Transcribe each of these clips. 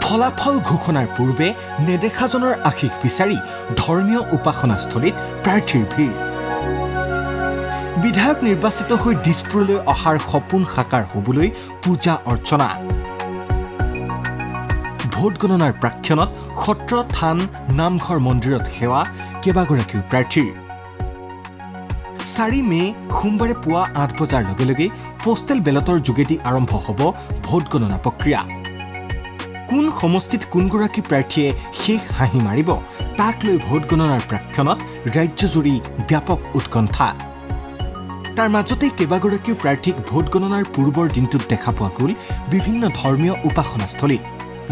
ফলাফল ঘোষণাৰ পূৰ্বে নেদেখাজনৰ আশীষ বিচাৰি ধৰ্মীয় উপাসনাস্থলীত প্ৰাৰ্থীৰ ভিৰ। বিধায়ক নিৰ্বাচিত হৈ দিছপুৰলৈ অহাৰ সপোন সাকাৰ হ'বলৈ পূজা অৰ্চনা। ভোট গণনাৰ প্ৰাক্ষণত সত্ৰ, থান, নামঘৰ, মন্দিৰত সেৱা কেইবাগৰাকীও প্ৰাৰ্থীৰ। 4 মে সোমবাৰে পুৱা 8 বজাৰ লগে লগে পোষ্টেল বেলটৰ যোগেদি আৰম্ভ হ'ব ভোট গণনা প্ৰক্ৰিয়া। কোন সমষ্টিত কোনগৰাকী প্ৰাৰ্থীয়ে শেষ হাঁহি মাৰিব তাক লৈ ভোট গণনাৰ প্ৰাক্ষণত ৰাজ্যজুৰি ব্যাপক উৎকণ্ঠা। তাৰ মাজতে কেইবাগৰাকীও প্ৰাৰ্থীক ভোট গণনাৰ পূৰ্বৰ দিনটোত দেখা পোৱা গ'ল বিভিন্ন ধৰ্মীয় উপাসনাস্থলীত।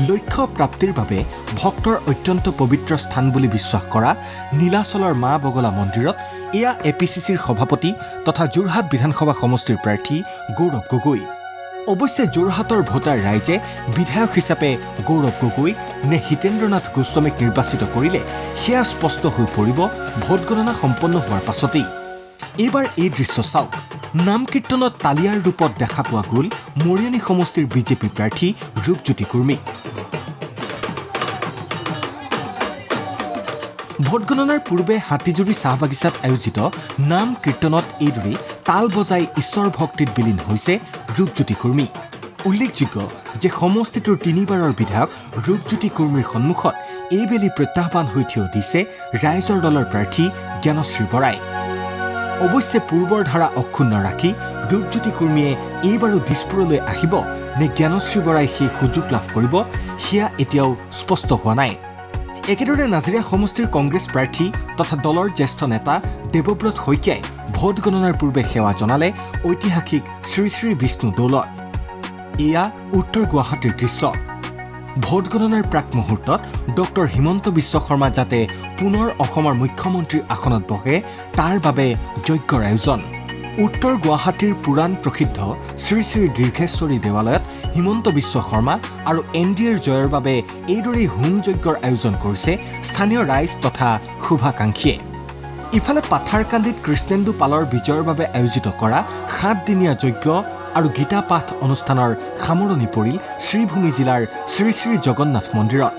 লক্ষ্য প্ৰাপ্তিৰ বাবে ভক্তৰ অত্যন্ত পবিত্ৰ স্থান বুলি বিশ্বাস কৰা নীলাচলৰ মা বগলা মন্দিৰত এয়া APCCৰ সভাপতি তথা যোৰহাট বিধানসভা সমষ্টিৰ প্ৰাৰ্থী গৌৰৱ গগৈ। অৱশ্যে যোৰহাটৰ ভোটাৰ ৰাইজে বিধায়ক হিচাপে গৌৰৱ গগৈ নে হিতেন্দ্ৰনাথ গোস্বামীক নিৰ্বাচিত কৰিলে সেয়া স্পষ্ট হৈ পৰিব ভোট গণনা সম্পন্ন হোৱাৰ পাছতেই। এইবাৰ এই দৃশ্য চাওক। নাম কীৰ্তনত তালিয়াৰ ৰূপত দেখা পোৱা গ'ল মৰিয়নি সমষ্টিৰ বিজেপি প্ৰাৰ্থী ৰূপজ্যোতি কুৰ্মী। ভোট গণনাৰ পূৰ্বে হাতীজুৰি চাহ বাগিচাত আয়োজিত নাম কীৰ্তনত এইদৰে তাল বজাই ঈশ্বৰ ভক্তিত বিলীন হৈছে ৰূপজ্যোতি কুৰ্মী। উল্লেখযোগ্য যে সমষ্টিটোৰ 3বাৰৰ বিধায়ক ৰূপজ্যোতি কুৰ্মীৰ সন্মুখত এইবেলি প্ৰত্যাহ্বান হৈ থিয় দিছে ৰাইজৰ দলৰ প্ৰাৰ্থী জ্ঞানশ্ৰী বৰাই। অৱশ্যে পূৰ্বৰ ধাৰা অক্ষুণ্ণ ৰাখি ৰূপজ্যোতি কুৰ্মীয়ে এইবাৰো দিছপুৰলৈ আহিব নে জ্ঞানশ্ৰী বৰাই সেই সুযোগ লাভ কৰিব সেয়া এতিয়াও স্পষ্ট হোৱা নাই। একেদৰে নাজিৰা সমষ্টিৰ কংগ্ৰেছ প্ৰাৰ্থী তথা দলৰ জ্যেষ্ঠ নেতা দেৱব্ৰত শইকীয়াই ভোট গণনাৰ পূৰ্বে সেৱা জনালে ঐতিহাসিক শ্ৰী শ্ৰী বিষ্ণু দৌলত। এয়া উত্তৰ গুৱাহাটীৰ দৃশ্য। ভোট গণনাৰ প্ৰাক মুহূৰ্তত ডক্টৰ হিমন্ত বিশ্ব শৰ্মা যাতে পুনৰ অসমৰ মুখ্যমন্ত্ৰীৰ আসনত বহে তাৰ বাবে যজ্ঞৰ আয়োজন। উত্তৰ গুৱাহাটীৰ পুৰাণ প্ৰসিদ্ধ শ্ৰী শ্ৰী দীৰ্ঘেশ্বৰী দেৱালয়ত হিমন্ত বিশ্ব শৰ্মা আৰু NDAৰ জয়ৰ বাবে এইদৰেই হোম যজ্ঞৰ আয়োজন কৰিছে স্থানীয় ৰাইজ তথা শুভাকাংক্ষীয়ে। ইফালে পাথাৰকান্দিত কৃষ্ণেন্দু পালৰ বিজয়ৰ বাবে আয়োজিত কৰা 7দিনীয়া যজ্ঞ আৰু গীতা পাঠ অনুষ্ঠানৰ সামৰণি পৰিল শ্ৰীভূমি জিলাৰ শ্ৰী শ্ৰী জগন্নাথ মন্দিৰত।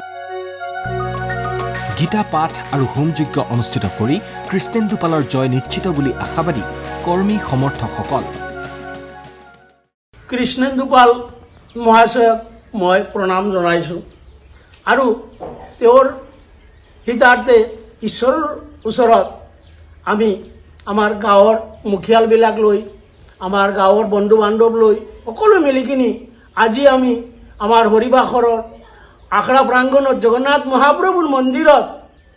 গীতা পাঠ আৰু হোম যজ্ঞ অনুষ্ঠিত কৰি কৃষ্ণেন্দু পালৰ জয় নিশ্চিত বুলি আশাবাদী কৰ্মী সমৰ্থকসকল। কৃষ্ণেন্দু পাল মহাশয়ক মই প্ৰণাম জনাইছোঁ আৰু তেওঁৰ হিতাৰ্থে ঈশ্বৰৰ ওচৰত আমি আমাৰ গাঁৱৰ মুখিয়ালবিলাক লৈ আমাৰ গাঁৱৰ বন্ধু বান্ধৱ লৈ সকলো মিলিকিনি আজি আমি আমাৰ হৰিবাসৰৰ আখৰা প্ৰাংগণত জগন্নাথ মহাপ্ৰভুৰ মন্দিৰত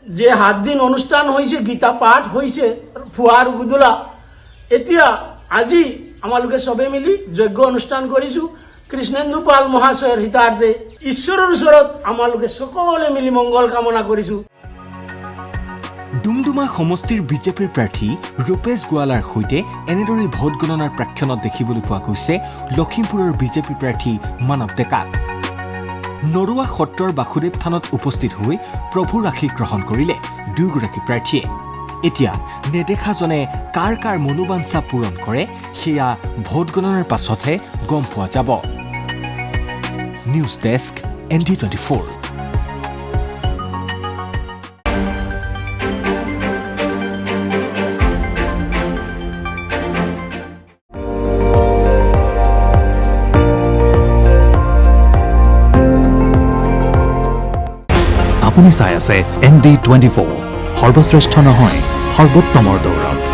যে 7 দিন অনুষ্ঠান হৈছে, গীতা পাঠ হৈছে পুৱা আৰু গধূলা, এতিয়া আজি আমালোকে চবে মিলি যজ্ঞ অনুষ্ঠান কৰিছোঁ কৃষ্ণেন্দু পাল মহাশয়ৰ হিতাৰ্থে ঈশ্বৰৰ ওচৰত আমালোকে সকলোৱে মিলি মংগল কামনা কৰিছোঁ। ডুমডুমা সমষ্টিৰ বিজেপিৰ প্ৰাৰ্থী ৰূপেশ গোৱালাৰ সৈতে এনেদৰে ভোট গণনাৰ প্ৰাক্ষণত দেখিবলৈ পোৱা গৈছে লখিমপুৰৰ বিজেপি প্ৰাৰ্থী মানৱ ডেকাক। নৰুৱা সত্ৰৰ বাসুদেৱ থানত উপস্থিত হৈ প্ৰভুৰ আশীষ গ্ৰহণ কৰিলে দুয়োগৰাকী প্ৰাৰ্থীয়ে। এতিয়া নেদেখাজনে কাৰ কাৰ মনোবাঞ্ছা পূৰণ কৰে সেয়া ভোট গণনাৰ পাছতহে গম পোৱা যাব। News desk ND24। আপুনি চাই আছে ND24, সৰ্বশ্ৰেষ্ঠ নহয় সৰ্বোত্তমৰ দৌৰত।